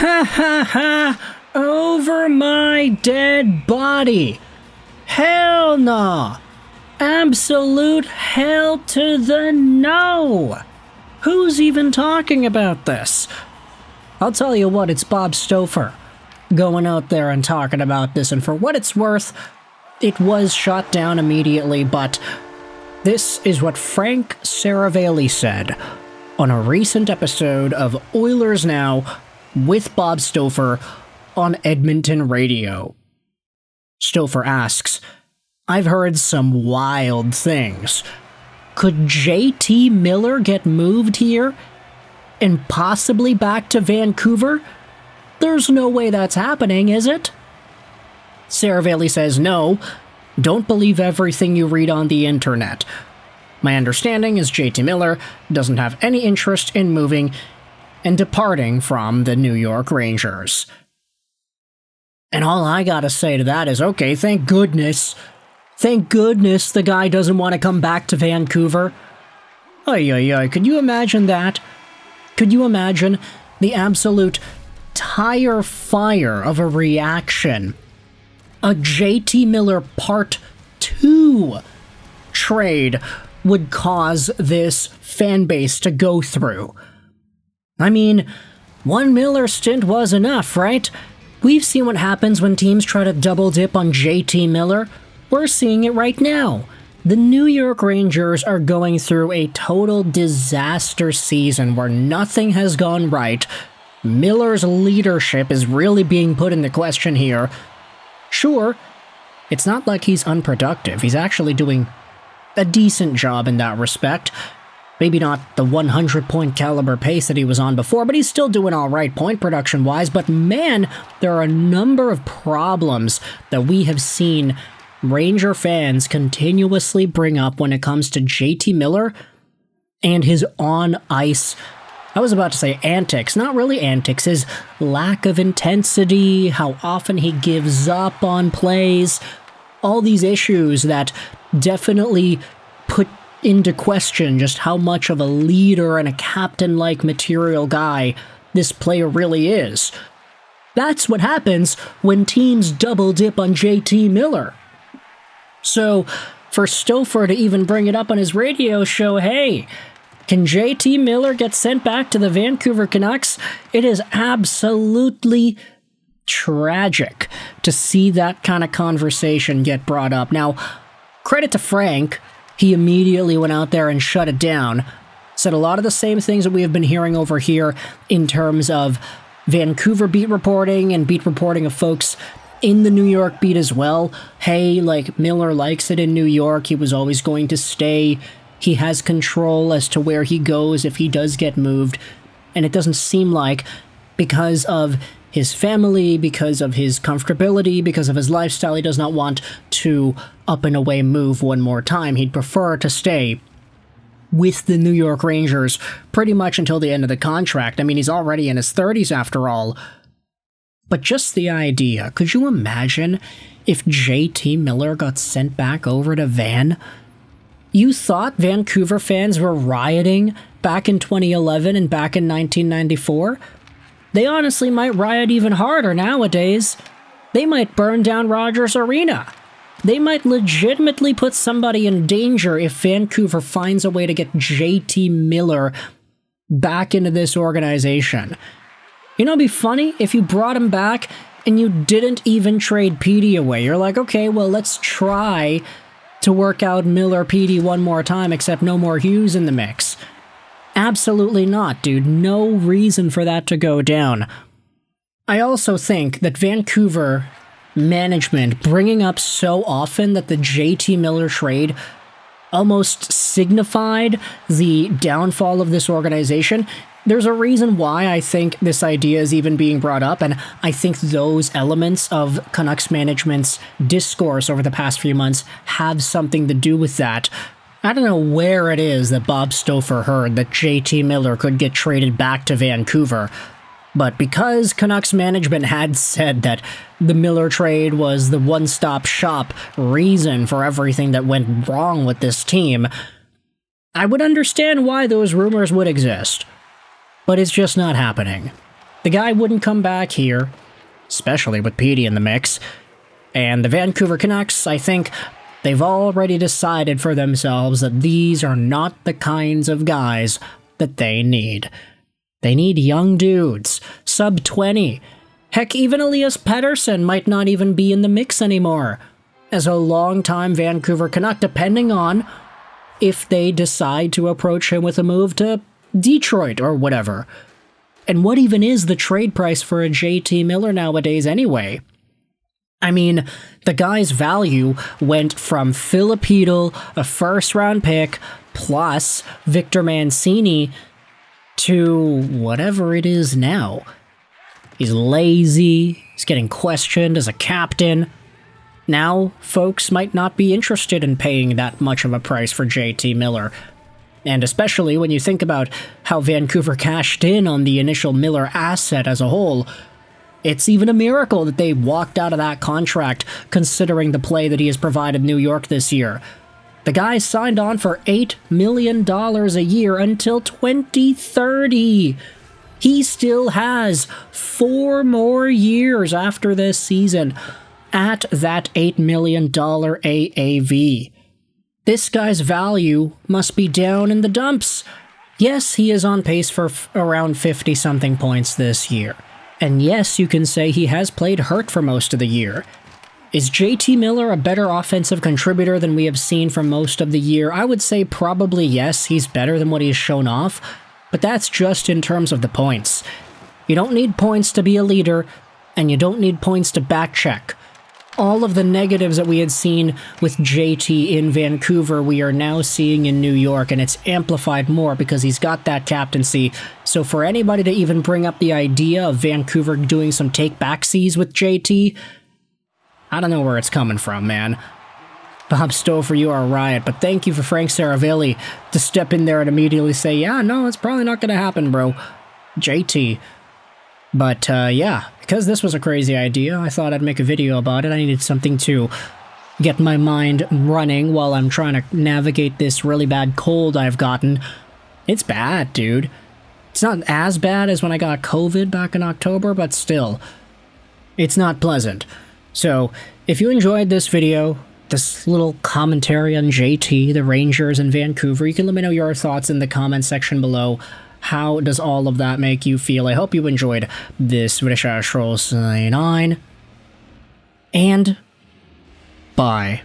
Ha ha ha! Over my dead body! Hell no! Absolute hell to the no! Who's even talking about this? I'll tell you what, it's Bob Stouffer going out there and talking about this, and for what it's worth, it was shot down immediately, but this is what Frank Seravalli said on a recent episode of Oilers Now with Bob Stouffer on Edmonton radio. Stouffer asks, I've heard some wild things. Could JT Miller get moved here and possibly back to Vancouver? There's no way that's happening, is it? Seravalli says no. Don't believe everything you read on the internet. My understanding is JT Miller doesn't have any interest in moving and departing from the New York Rangers. And all I gotta say to that is, okay, thank goodness. Thank goodness the guy doesn't want to come back to Vancouver. Ay, could you imagine that? Could you imagine the absolute tire fire of a reaction? A JT Miller Part 2 trade would cause this fan base to go through. I mean, one Miller stint was enough, right? We've seen what happens when teams try to double dip on JT Miller. We're seeing it right now. The New York Rangers are going through a total disaster season where nothing has gone right. Miller's leadership is really being put into question here. Sure, it's not like he's unproductive. He's actually doing a decent job in that respect. Maybe not the 100-point caliber pace that he was on before, but he's still doing all right point production-wise. But man, there are a number of problems that we have seen Ranger fans continuously bring up when it comes to JT Miller and his on-ice, I was about to say antics, not really antics, his lack of intensity, how often he gives up on plays, all these issues that definitely put into question just how much of a leader and a captain-like material guy this player really is. That's what happens when teams double dip on JT Miller. So, for Stouffer to even bring it up on his radio show, hey, can JT Miller get sent back to the Vancouver Canucks? It is absolutely tragic to see that kind of conversation get brought up. Now, credit to Frank, he immediately went out there and shut it down, said a lot of the same things that we have been hearing over here in terms of Vancouver beat reporting and beat reporting of folks in the New York beat as well. Hey, like, Miller likes it in New York. He was always going to stay. He has control as to where he goes if he does get moved. And it doesn't seem like, because of his family, because of his comfortability, because of his lifestyle, he does not want to up and away move one more time. He'd prefer to stay with the New York Rangers pretty much until the end of the contract. I mean, he's already in his 30s after all. But just the idea, could you imagine if JT Miller got sent back over to Van? You thought Vancouver fans were rioting back in 2011 and back in 1994? They honestly might riot even harder nowadays. They might burn down Rogers Arena. They might legitimately put somebody in danger if Vancouver finds a way to get JT Miller back into this organization. You know, it'd be funny if you brought him back and you didn't even trade Petey away. You're like, okay, well, let's try to work out Miller Petey one more time, except no more Hughes in the mix. Absolutely not, dude. No reason for that to go down. I also think that Vancouver management bringing up so often that the JT Miller trade almost signified the downfall of this organization. There's a reason why I think this idea is even being brought up, and I think those elements of Canucks management's discourse over the past few months have something to do with that. I don't know where it is that Bob Stouffer heard that JT Miller could get traded back to Vancouver, but because Canucks management had said that the Miller trade was the one-stop shop reason for everything that went wrong with this team, I would understand why those rumors would exist. But it's just not happening. The guy wouldn't come back here, especially with Petey in the mix. And the Vancouver Canucks, I think they've already decided for themselves that these are not the kinds of guys that they need. They need young dudes, sub-20. Heck, even Elias Pettersson might not even be in the mix anymore as a long-time Vancouver Canuck, depending on if they decide to approach him with a move to Detroit or whatever. And what even is the trade price for a JT Miller nowadays anyway? I mean, the guy's value went from Filipino, a first-round pick, plus Victor Mancini, to whatever it is now. He's lazy, he's getting questioned as a captain. Now, folks might not be interested in paying that much of a price for JT Miller. And especially when you think about how Vancouver cashed in on the initial Miller asset as a whole, it's even a miracle that they walked out of that contract, considering the play that he has provided New York this year. The guy signed on for $8 million a year until 2030. He still has 4 more years after this season at that $8 million AAV. This guy's value must be down in the dumps. Yes, he is on pace for around 50-something points this year. And yes, you can say he has played hurt for most of the year. Is JT Miller a better offensive contributor than we have seen for most of the year? I would say probably yes, he's better than what he's shown off, but that's just in terms of the points. You don't need points to be a leader, and you don't need points to backcheck. All of the negatives that we had seen with JT in Vancouver, we are now seeing in New York, and it's amplified more because he's got that captaincy. So for anybody to even bring up the idea of Vancouver doing some take-backsies with JT, I don't know where it's coming from, man. Bob Stouffer, you are a riot, but thank you for Frank Seravalli to step in there and immediately say, yeah, no, it's probably not going to happen, bro. JT. But, yeah, because this was a crazy idea, I thought I'd make a video about it. I needed something to get my mind running while I'm trying to navigate this really bad cold I've gotten. It's bad, dude. It's not as bad as when I got COVID back in October, but still, it's not pleasant. So, if you enjoyed this video, this little commentary on JT, the Rangers, and Vancouver, you can let me know your thoughts in the comment section below. How does all of that make you feel? I hope you enjoyed this British Astros 9, and bye.